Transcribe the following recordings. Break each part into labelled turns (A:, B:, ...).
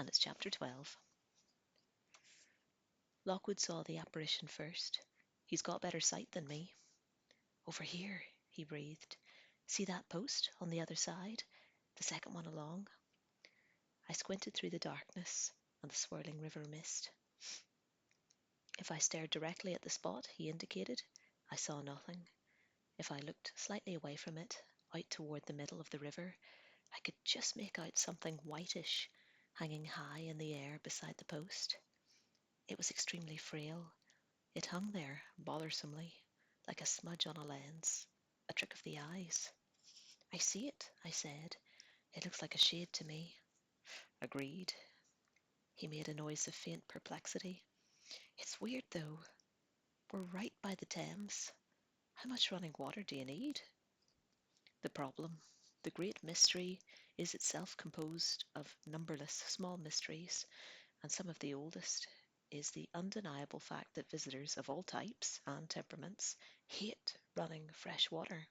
A: and it's chapter 12. Lockwood saw the apparition first. He's got better sight than me. Over here, he breathed. See that post on the other side? The second one along? I squinted through the darkness and the swirling river mist. If I stared directly at the spot he indicated, I saw nothing. If I looked slightly away from it, out toward the middle of the river, I could just make out something whitish hanging high in the air beside the post. It was extremely frail. It hung there bothersomely, like a smudge on a lens, a trick of the eyes. I see it, I said. It looks like a shade to me. Agreed. He made a noise of faint perplexity. It's weird, though. We're right by the Thames. How much running water do you need? The problem, the great mystery, is itself composed of numberless small mysteries, and some of the oldest is the undeniable fact that visitors of all types and temperaments hate running fresh water.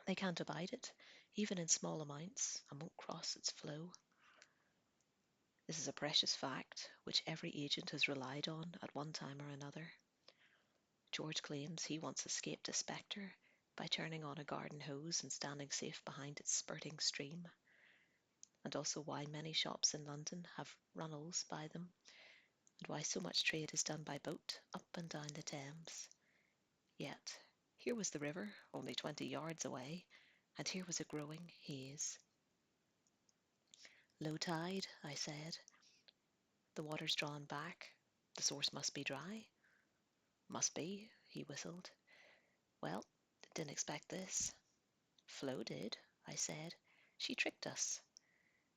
A: They can't abide it, even in small amounts, and won't cross its flow. This is a precious fact which every agent has relied on at one time or another. George claims he once escaped a spectre by turning on a garden hose and standing safe behind its spurting stream, and also why many shops in London have runnels by them, and why so much trade is done by boat up and down the Thames. Yet, here was the river, only 20 yards away, and here was a growing haze. Low tide, I said. The water's drawn back. The source must be dry. Must be, he whistled. Well, didn't expect this. Flo did, I said. She tricked us.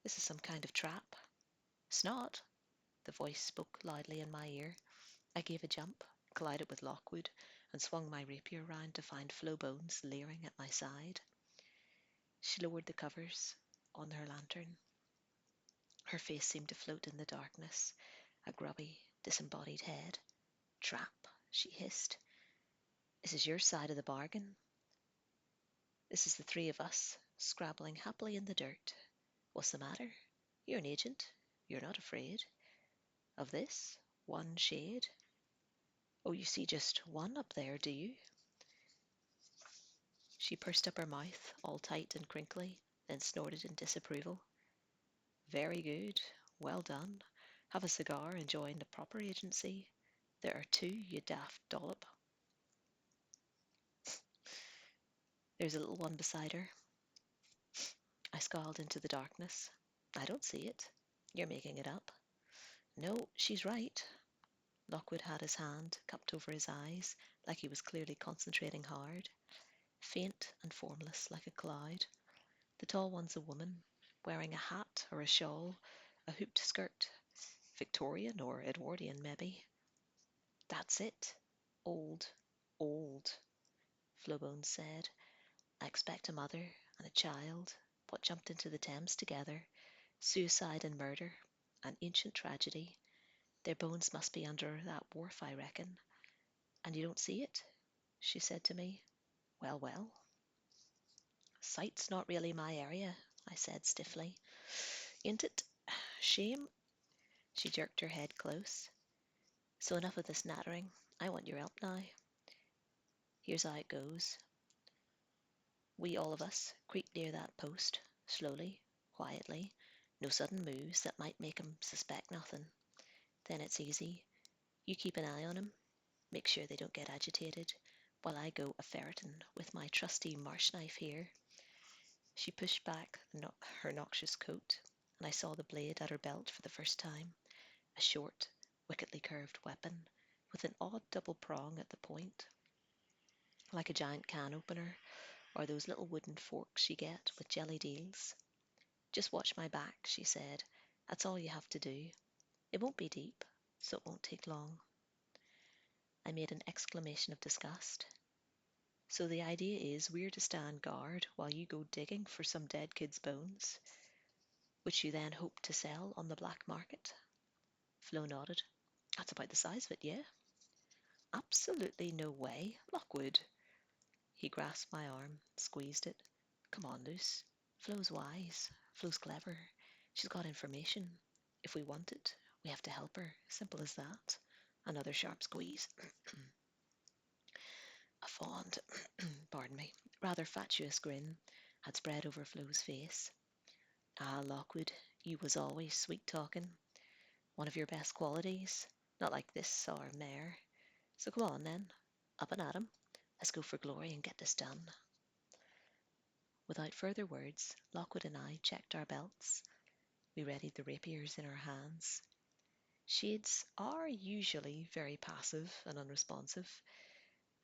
A: This is some kind of trap. Snot, the voice spoke loudly in my ear. I gave a jump, collided with Lockwood, and swung my rapier round to find Flo Bones leering at my side. She lowered the covers on her lantern. Her face seemed to float in the darkness, a grubby, disembodied head. Trap, she hissed. This is your side of the bargain. This is the three of us, scrabbling happily in the dirt. What's the matter? You're an agent. You're not afraid. Of this? One shade? Oh, you see just one up there, do you? She pursed up her mouth, all tight and crinkly, then snorted in disapproval. Very good. Well done. Have a cigar and join the proper agency. There are two, you daft dollop. There's a little one beside her. I scowled into the darkness. I don't see it. You're making it up. No, she's right. Lockwood had his hand cupped over his eyes, like he was clearly concentrating hard. Faint and formless like a cloud. The tall one's a woman, wearing a hat or a shawl, a hooped skirt. Victorian or Edwardian, maybe. That's it. Old, old, Flowbone said. I expect a mother and a child, what jumped into the Thames together. Suicide and murder, an ancient tragedy. Their bones must be under that wharf, I reckon. And you don't see it? She said to me. Well, well. Sight's not really my area, I said stiffly. Ain't it? Shame? She jerked her head close. So enough of this nattering. I want your help now. Here's how it goes. We, all of us, creep near that post, slowly, quietly. No sudden moves that might make 'em suspect nothing. Then it's easy. You keep an eye on 'em. Make sure they don't get agitated, while I go a-ferreting with my trusty marsh knife here. She pushed back her noxious coat, and I saw the blade at her belt for the first time, a short, wickedly curved weapon, with an odd double prong at the point, like a giant can opener, or those little wooden forks you get with jelly deals. Just watch my back, she said. That's all you have to do. It won't be deep, so it won't take long. I made an exclamation of disgust. So the idea is we're to stand guard while you go digging for some dead kid's bones, which you then hope to sell on the black market? Flo nodded. That's about the size of it, yeah? Absolutely no way. Lockwood. He grasped my arm, squeezed it. Come on, Luce. Flo's wise. Flo's clever. She's got information. If we want it, we have to help her. Simple as that. Another sharp squeeze. A fond, pardon me, rather fatuous grin had spread over Flo's face. Ah, Lockwood, you was always sweet talking. One of your best qualities. Not like this or mare. So go on then. Up and at 'em. Let's go for glory and get this done. Without further words, Lockwood and I checked our belts. We readied the rapiers in our hands. Shades are usually very passive and unresponsive.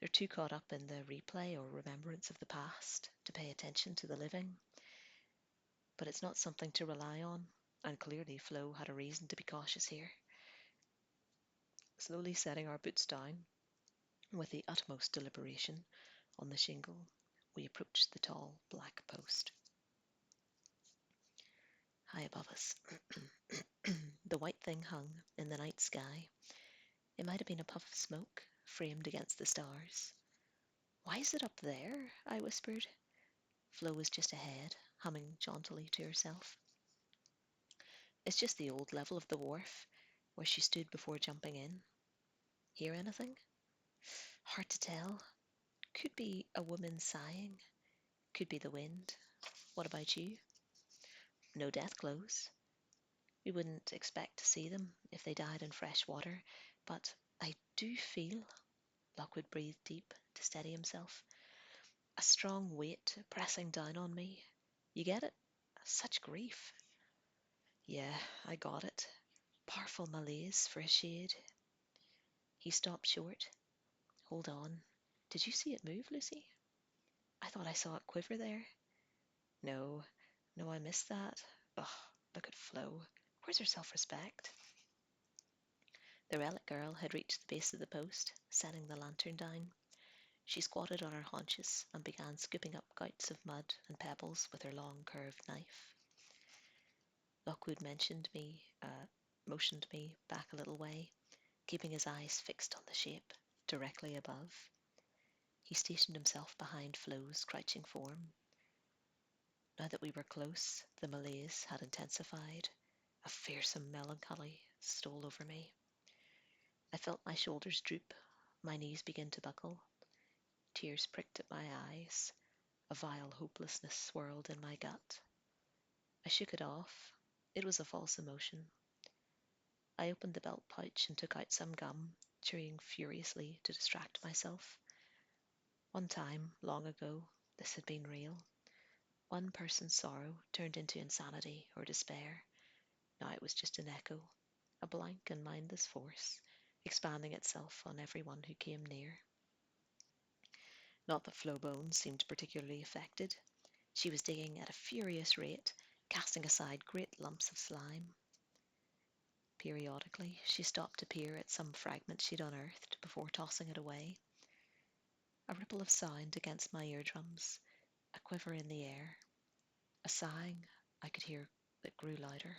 A: They're too caught up in the replay or remembrance of the past to pay attention to the living. But it's not something to rely on, and clearly Flo had a reason to be cautious here. Slowly setting our boots down, with the utmost deliberation, on the shingle, we approached the tall black post. High above us, the white thing hung in the night sky. It might have been a puff of smoke, framed against the stars. "Why is it up there?" I whispered. Flo was just ahead, humming jauntily to herself. "It's just the old level of the wharf, where she stood before jumping in. Hear anything?" "Hard to tell. Could be a woman sighing. Could be the wind. What about you?" "No death clothes. We wouldn't expect to see them if they died in fresh water, but I do feel—" Lockwood breathed deep to steady himself. "A strong weight pressing down on me. You get it? Such grief." "Yeah, I got it. Powerful malaise for a shade." He stopped short. "Hold on. Did you see it move, Lucy?" "I thought I saw it quiver there." "No, no, I missed that. Ugh, look at Flo. Where's her self-respect?" The relic girl had reached the base of the post, setting the lantern down. She squatted on her haunches and began scooping up gouts of mud and pebbles with her long curved knife. Lockwood motioned me back a little way, keeping his eyes fixed on the shape directly above. He stationed himself behind Flo's crouching form. Now that we were close, the malaise had intensified. A fearsome melancholy stole over me. I felt my shoulders droop, my knees begin to buckle. Tears pricked at my eyes. A vile hopelessness swirled in my gut. I shook it off. It was a false emotion. I opened the belt pouch and took out some gum, chewing furiously to distract myself. One time, long ago, this had been real. One person's sorrow turned into insanity or despair. Now it was just an echo, a blank and mindless force, expanding itself on everyone who came near. Not that Flo Bones seemed particularly affected. She was digging at a furious rate, casting aside great lumps of slime. Periodically, she stopped to peer at some fragment she'd unearthed before tossing it away. A ripple of sound against my eardrums, a quiver in the air, a sighing I could hear that grew louder.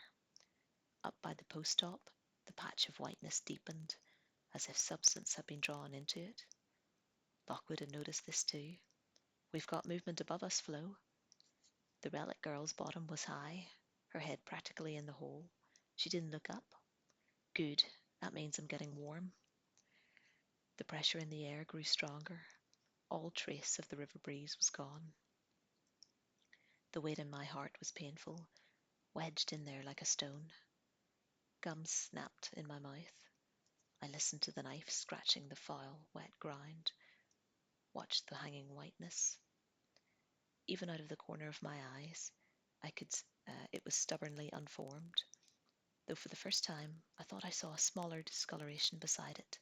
A: Up by the post top, the patch of whiteness deepened, as if substance had been drawn into it. Lockwood had noticed this too. "We've got movement above us, Flo." The relic girl's bottom was high, her head practically in the hole. She didn't look up. "Good. That means I'm getting warm." The pressure in the air grew stronger. All trace of the river breeze was gone. The weight in my heart was painful, wedged in there like a stone. Gum snapped in my mouth. I listened to the knife scratching the foul, wet ground, watched the hanging whiteness. Even out of the corner of my eyes, it was stubbornly unformed, though for the first time I thought I saw a smaller discoloration beside it,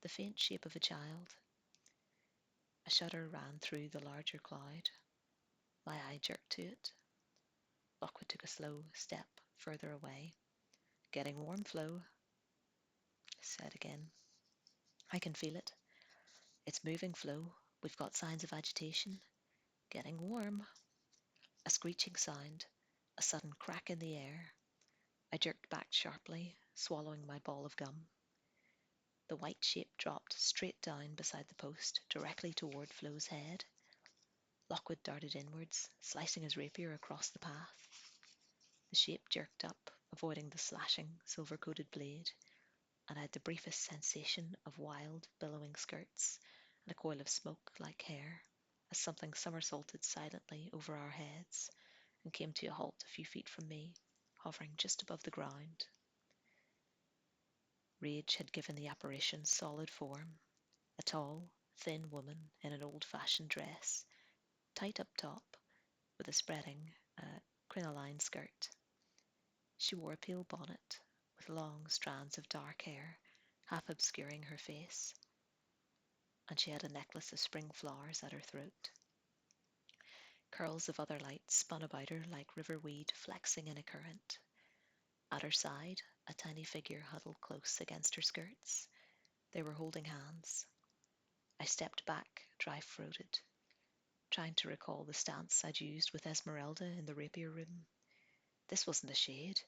A: the faint shape of a child. A shudder ran through the larger cloud. My eye jerked to it. Lockwood took a slow step further away. "Getting warm, Flo," said again. "I can feel it. It's moving, Flo. We've got signs of agitation. Getting warm." A screeching sound, a sudden crack in the air. I jerked back sharply, swallowing my ball of gum. The white shape dropped straight down beside the post, directly toward Flo's head. Lockwood darted inwards, slicing his rapier across the path. The shape jerked up, avoiding the slashing, silver-coated blade, and I had the briefest sensation of wild, billowing skirts and a coil of smoke like hair as something somersaulted silently over our heads and came to a halt a few feet from me, hovering just above the ground. Rage had given the apparition solid form, a tall, thin woman in an old-fashioned dress, tight up top, with a spreading crinoline skirt. She wore a pale bonnet, with long strands of dark hair, half obscuring her face, and she had a necklace of spring flowers at her throat. Curls of other light spun about her like river weed flexing in a current. At her side, a tiny figure huddled close against her skirts. They were holding hands. I stepped back, dry-throated, trying to recall the stance I'd used with Esmeralda in the rapier room. This wasn't a shade,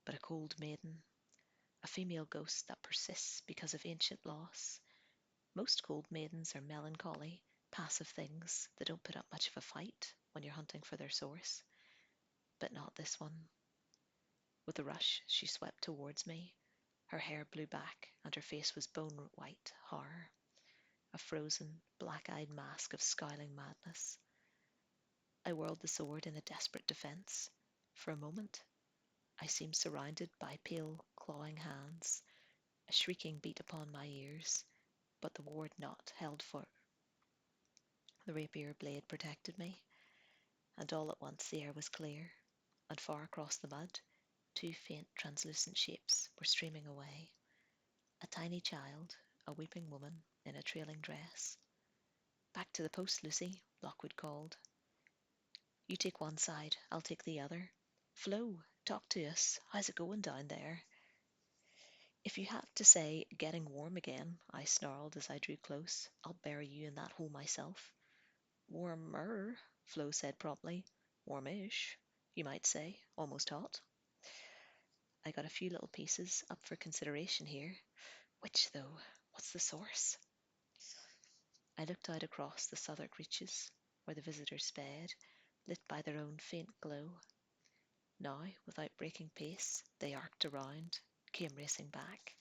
A: but a cold maiden, a female ghost that persists because of ancient loss. Most cold maidens are melancholy, passive things that don't put up much of a fight when you're hunting for their source. But not this one. With a rush, she swept towards me. Her hair blew back, and her face was bone-white horror, a frozen, black-eyed mask of scowling madness. I whirled the sword in a desperate defence. For a moment, I seemed surrounded by pale, clawing hands. A shrieking beat upon my ears, but the ward knot held for. The rapier blade protected me, and all at once the air was clear, and far across the mud, two faint, translucent shapes were streaming away. A tiny child, a weeping woman in a trailing dress. "Back to the post, Lucy," Lockwood called. "You take one side, I'll take the other. Flo, talk to us. How's it going down there?" "If you have to say 'getting warm again,'" I snarled as I drew close, "I'll bury you in that hole myself." "Warmer," Flo said promptly. "Warmish, you might say. Almost hot." I got a few little pieces up for consideration here. Which, though? What's the source? I looked out across the Southwark reaches, where the visitors sped, lit by their own faint glow. Now, without breaking pace, they arced around, came racing back.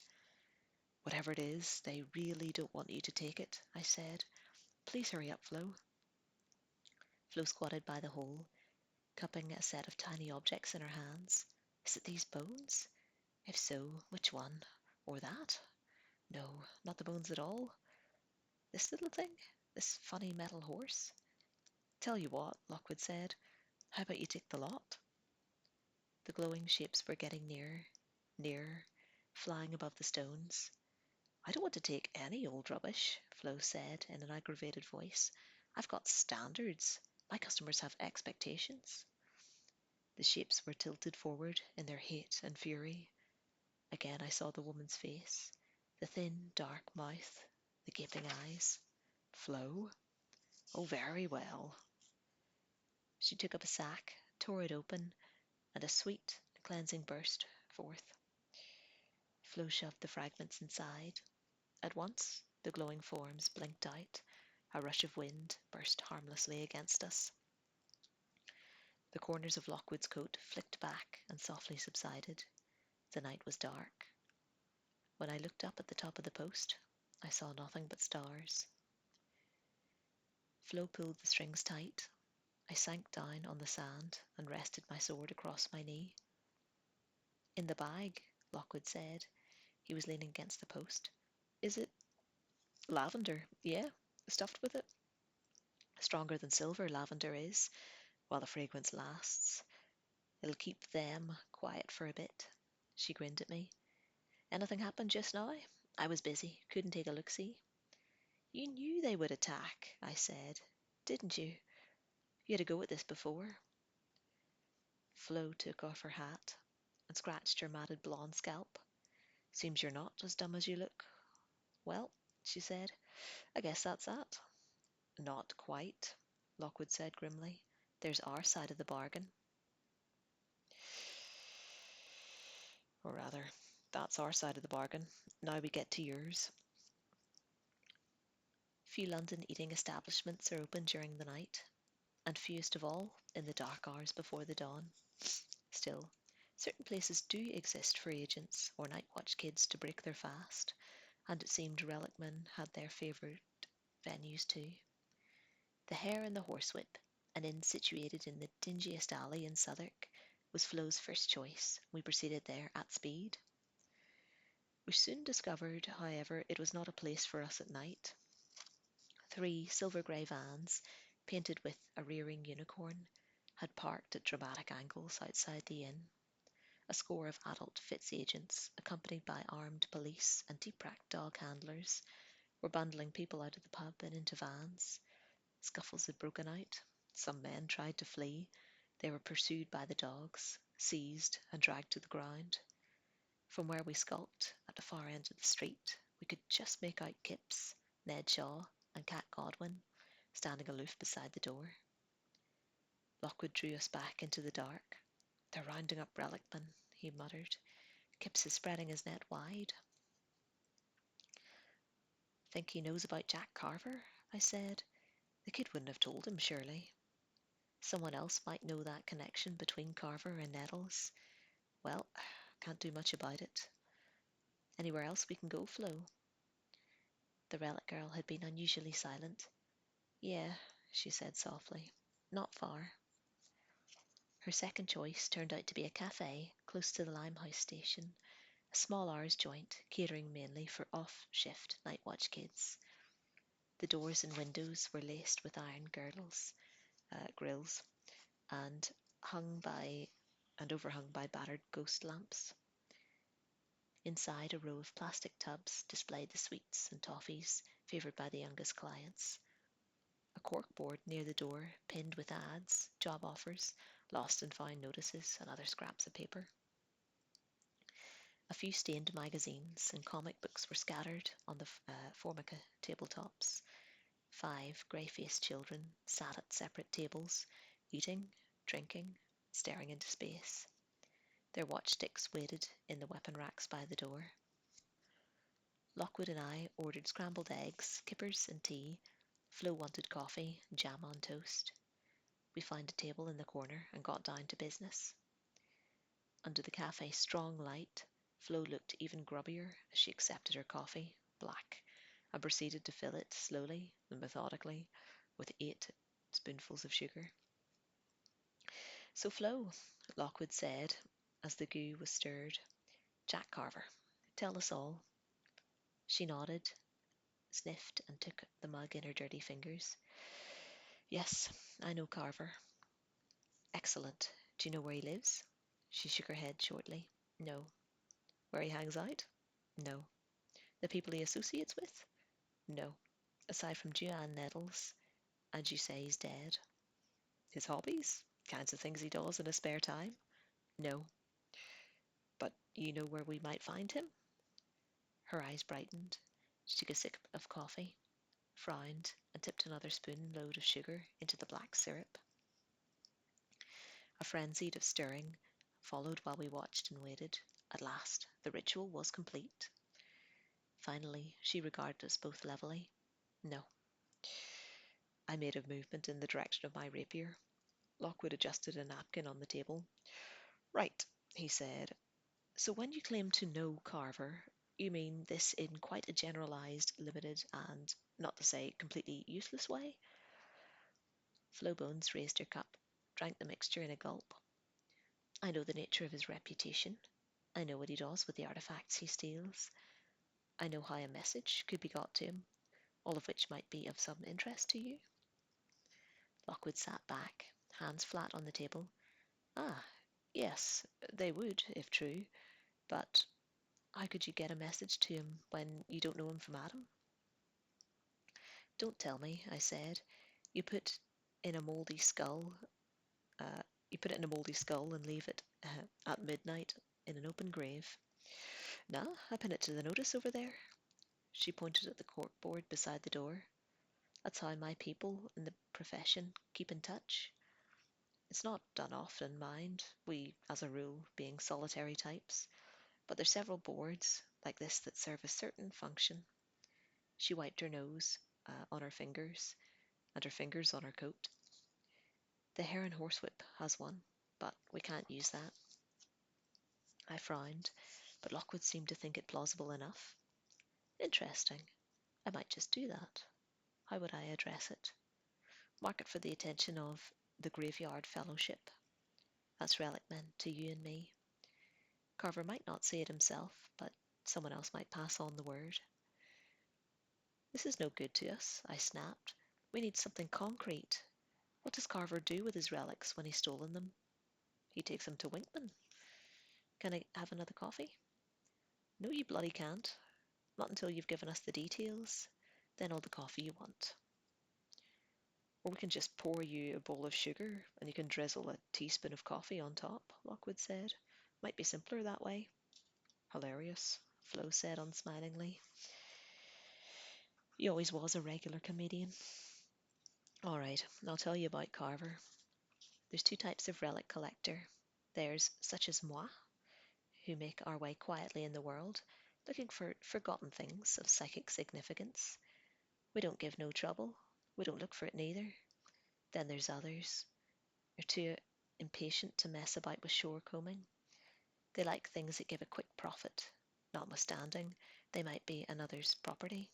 A: "Whatever it is, they really don't want you to take it," I said. "Please hurry up, Flo." Flo squatted by the hole, cupping a set of tiny objects in her hands. "Is it these bones? If so, which one? Or that? No, not the bones at all. This little thing? This funny metal horse?" "Tell you what," Lockwood said. "How about you take the lot?" The glowing shapes were getting nearer, nearer, flying above the stones. "I don't want to take any old rubbish," Flo said in an aggravated voice. "I've got standards. My customers have expectations." The shapes were tilted forward in their hate and fury. Again I saw the woman's face, the thin, dark mouth, the gaping eyes. "Flo? Oh, very well." She took up a sack, tore it open, and a sweet, cleansing burst forth. Flo shoved the fragments inside. At once, the glowing forms blinked out. A rush of wind burst harmlessly against us. The corners of Lockwood's coat flicked back and softly subsided. The night was dark. When I looked up at the top of the post, I saw nothing but stars. Flo pulled the strings tight. I sank down on the sand and rested my sword across my knee. "In the bag," Lockwood said. He was leaning against the post. "Is it lavender? Yeah, stuffed with it. Stronger than silver, lavender is, while the fragrance lasts. It'll keep them quiet for a bit." She grinned at me. "Anything happened just now?" "I was busy. Couldn't take a look-see." "You knew they would attack," I said. "Didn't you? You had a go at this before." Flo took off her hat and scratched her matted blonde scalp. "Seems you're not as dumb as you look." "Well," she said, "I guess that's that." "Not quite," Lockwood said grimly. "There's our side of the bargain. Or rather, that's our side of the bargain. Now we get to yours." Few London eating establishments are open during the night, and fewest of all in the dark hours before the dawn. Still, Certain places do exist for agents or night watch kids to break their fast, and it seemed Relicman had their favourite venues too. The Hare and the Horsewhip, an inn situated in the dingiest alley in Southwark, was Flo's first choice. We proceeded there at speed. We soon discovered, however, it was not a place for us at night. 3 silver-grey vans, painted with a rearing unicorn, had parked at dramatic angles outside the inn. A score of adult Fitz agents, accompanied by armed police and deep-racked dog handlers, were bundling people out of the pub and into vans. Scuffles had broken out. Some men tried to flee. They were pursued by the dogs, seized and dragged to the ground. From where we skulked, at the far end of the street, we could just make out Kipps, Ned Shaw, and Cat Godwin, standing aloof beside the door. Lockwood drew us back into the dark. "They're rounding up Relicman," he muttered. "Kipps is spreading his net wide." "Think he knows about Jack Carver?" I said. "The kid wouldn't have told him, surely." "Someone else might know that connection between Carver and Nettles." "Well, can't do much about it." "Anywhere else we can go, Flo?" The Relic girl had been unusually silent. "Yeah," she said softly. "Not far." Her second choice turned out to be a cafe close to the Limehouse station, a small hours joint catering mainly for off-shift night watch kids. The doors and windows were laced with iron grills, and overhung by battered ghost lamps. Inside, a row of plastic tubs displayed the sweets and toffees favoured by the youngest clients. A corkboard near the door, pinned with ads, job offers, lost and found notices, and other scraps of paper. A few stained magazines and comic books were scattered on the formica tabletops. 5 grey-faced children sat at separate tables, eating, drinking, staring into space. Their watchsticks waited in the weapon racks by the door. Lockwood and I ordered scrambled eggs, kippers, and tea. Flo wanted coffee and jam on toast. We found a table in the corner and got down to business. Under the cafe's strong light, Flo looked even grubbier as she accepted her coffee, black, and proceeded to fill it slowly and methodically with 8 spoonfuls of sugar. "So, Flo," Lockwood said as the goo was stirred, "Jack Carver, tell us all." She nodded, sniffed, and took the mug in her dirty fingers. "Yes, I know Carver." "Excellent. Do you know where he lives?" She shook her head shortly. "No." "Where he hangs out?" "No." "The people he associates with?" "No." "Aside from Joanne Nettles, and you say he's dead." "His hobbies? Kinds of things he does in his spare time?" "No." "But you know where we might find him?" Her eyes brightened. She took a sip of coffee, frowned, and tipped another spoon-load of sugar into the black syrup. A frenzied of stirring followed while we watched and waited. At last, the ritual was complete. Finally, she regarded us both levelly. "No." I made a movement in the direction of my rapier. Lockwood adjusted a napkin on the table. "Right," he said. "So when you claim to know Carver, you mean this in quite a generalized, limited, and, not to say completely useless way?" Flo Bones raised her cup, drank the mixture in a gulp. "I know the nature of his reputation. I know what he does with the artifacts he steals. I know how a message could be got to him, all of which might be of some interest to you." Lockwood sat back, hands flat on the table. "Ah, yes, they would, if true. But how could you get a message to him when you don't know him from Adam?" "Don't tell me," I said. You put in a mouldy skull, you put it in a mouldy skull and leave it at midnight in an open grave." "Nah, I pin it to the notice over there." She pointed at the corkboard beside the door. "That's how my people in the profession keep in touch. It's not done often, mind, we, as a rule, being solitary types, but there's several boards like this that serve a certain function." She wiped her nose on her fingers, and her fingers on her coat. "The Hare and Horsewhip has one, but we can't use that." I frowned, but Lockwood seemed to think it plausible enough. Interesting. I might just do that. How would I address it? Mark it for the attention of the Graveyard Fellowship. That's relic meant to you and me. Carver might not say it himself, but someone else might pass on the word. This is no good to us, I snapped. We need something concrete. What does Carver do with his relics when he's stolen them? He takes them to Winkman. Can I have another coffee? No, you bloody can't. Not until you've given us the details. Then all the coffee you want. Or we can just pour you a bowl of sugar and you can drizzle a teaspoon of coffee on top, Lockwood said. Might be simpler that way. Hilarious, Flo said unsmilingly. He always was a regular comedian. All right, I'll tell you about Carver. There's two types of relic collector. There's such as moi, who make our way quietly in the world, looking for forgotten things of psychic significance. We don't give no trouble. We don't look for it neither. Then there's others. They're too impatient to mess about with shore combing. They like things that give a quick profit, notwithstanding they might be another's property.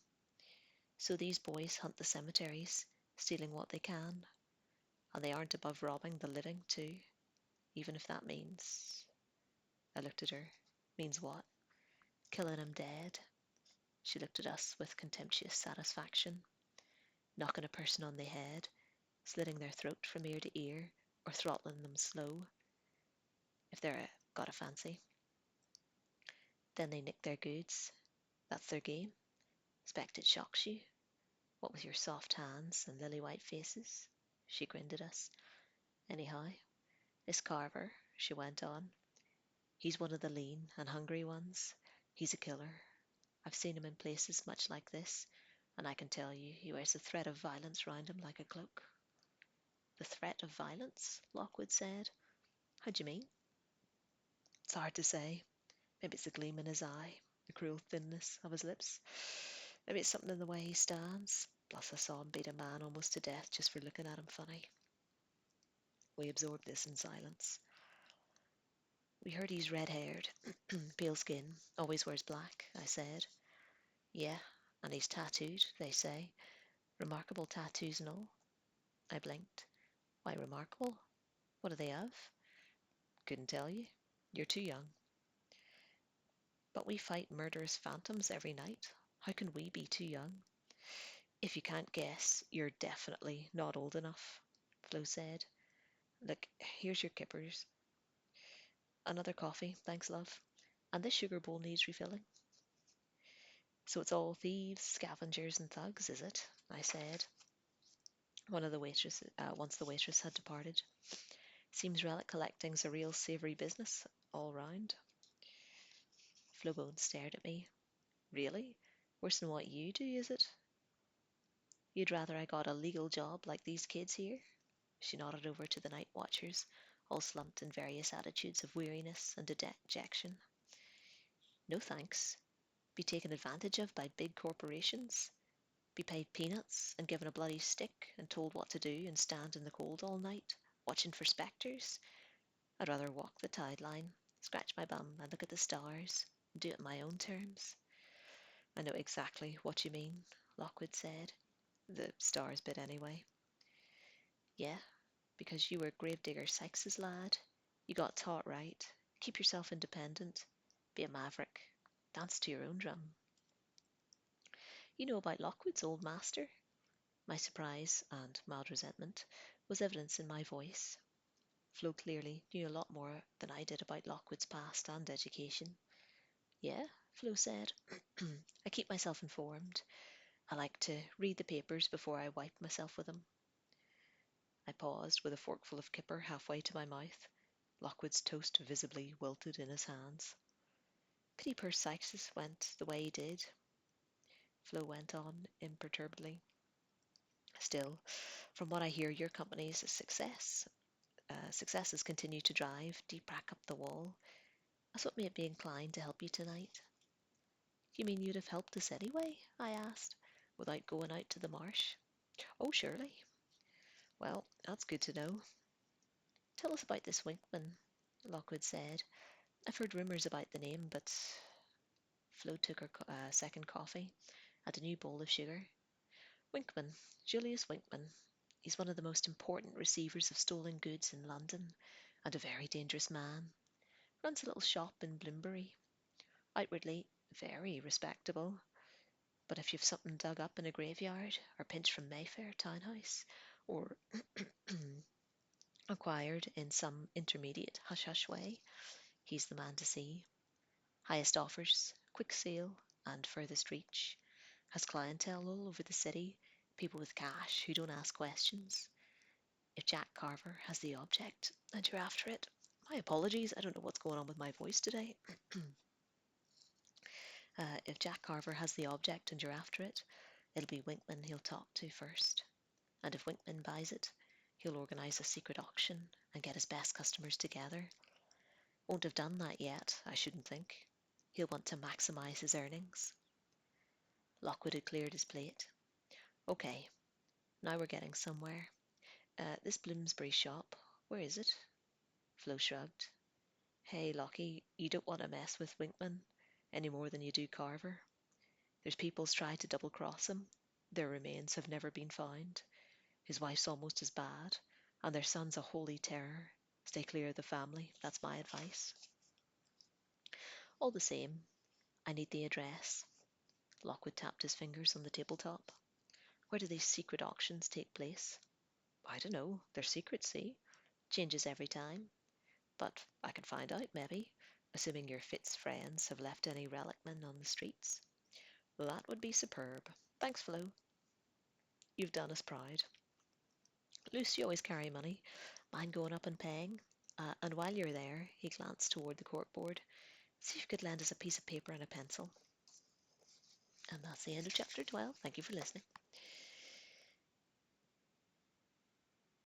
A: So these boys hunt the cemeteries, stealing what they can, and they aren't above robbing the living too, even if that means... I looked at her. Means what? Killing 'em dead. She looked at us with contemptuous satisfaction. Knocking a person on the head, slitting their throat from ear to ear, or throttling them slow, if they're got a fancy. Then they nick their goods. That's their game. Expect it shocks you. What with your soft hands and lily-white faces? She grinned at us. Anyhow, this Carver, she went on, he's one of the lean and hungry ones. He's a killer. I've seen him in places much like this, and I can tell you he wears the threat of violence round him like a cloak. The threat of violence? Lockwood said. How do you mean? It's hard to say. Maybe it's the gleam in his eye, the cruel thinness of his lips. Maybe it's something in the way he stands. Plus, I saw him beat a man almost to death just for looking at him funny. We absorbed this in silence. We heard he's red-haired, pale skin, always wears black, I said. Yeah, and he's tattooed, they say. Remarkable tattoos and all. I blinked. Why remarkable? What do they have? Couldn't tell you. You're too young. But we fight murderous phantoms every night. How can we be too young? If you can't guess, you're definitely not old enough, Flo said. Look, here's your kippers. Another coffee, thanks, love. And this sugar bowl needs refilling. So it's all thieves, scavengers, and thugs, is it? I said. Once the waitress had departed. Seems relic collecting's a real savoury business, all round. Flowbone stared at me. Really? Worse than what you do, is it? You'd rather I got a legal job like these kids here? She nodded over to the night watchers, all slumped in various attitudes of weariness and dejection. No thanks. Be taken advantage of by big corporations? Be paid peanuts and given a bloody stick and told what to do and stand in the cold all night, watching for spectres? I'd rather walk the tide line, scratch my bum and look at the stars, and do it on my own terms. I know exactly what you mean, Lockwood said. The stars bit anyway. Yeah, because you were Gravedigger Sykes's lad. You got taught right. Keep yourself independent. Be a maverick. Dance to your own drum. You know about Lockwood's old master? My surprise and mild resentment was evidence in my voice. Flo clearly knew a lot more than I did about Lockwood's past and education. Yeah, Flo said. I keep myself informed. I like to read the papers before I wipe myself with them. I paused with a forkful of kipper halfway to my mouth. Lockwood's toast visibly wilted in his hands. Pity poor Sykes went the way he did, Flo went on imperturbably. Still, from what I hear, your company's a success. Successes continue to drive deep back up the wall. That's what made me inclined to help you tonight. You mean you'd have helped us anyway? I asked, without going out to the marsh. Oh, surely. Well, that's good to know. Tell us about this Winkman, Lockwood said. I've heard rumours about the name, but Flo took her second coffee, and a new bowl of sugar. Winkman, Julius Winkman. He's one of the most important receivers of stolen goods in London, and a very dangerous man. Runs a little shop in Bloomsbury. Outwardly, very respectable. But if you've something dug up in a graveyard, or pinched from Mayfair townhouse, or acquired in some intermediate hush-hush way, he's the man to see. Highest offers, quick sale, and furthest reach. Has clientele all over the city, people with cash who don't ask questions. If Jack Carver has the object and you're after it, my apologies, I don't know what's going on with my voice today. If Jack Carver has the object and you're after it, it'll be Winkman he'll talk to first. And if Winkman buys it, he'll organise a secret auction and get his best customers together. Won't have done that yet, I shouldn't think. He'll want to maximise his earnings. Lockwood had cleared his plate. Okay, now we're getting somewhere. This Bloomsbury shop, where is it? Flo shrugged. Hey, Lockie, you don't want to mess with Winkman any more than you do Carver. There's people's tried to double cross him. Their remains have never been found. His wife's almost as bad, and their son's a holy terror. Stay clear of the family, that's my advice. All the same, I need the address. Lockwood tapped his fingers on the tabletop. Where do these secret auctions take place? I don't know. They're secret, see? Changes every time. But I can find out, maybe, assuming your Fitz friends have left any relicmen on the streets. That would be superb. Thanks, Flo. You've done us proud. Lucy always carry money. Mind going up and paying? And while you're there, he glanced toward the corkboard. See if you could lend us a piece of paper and a pencil. And that's the end of chapter 12. Thank you for listening.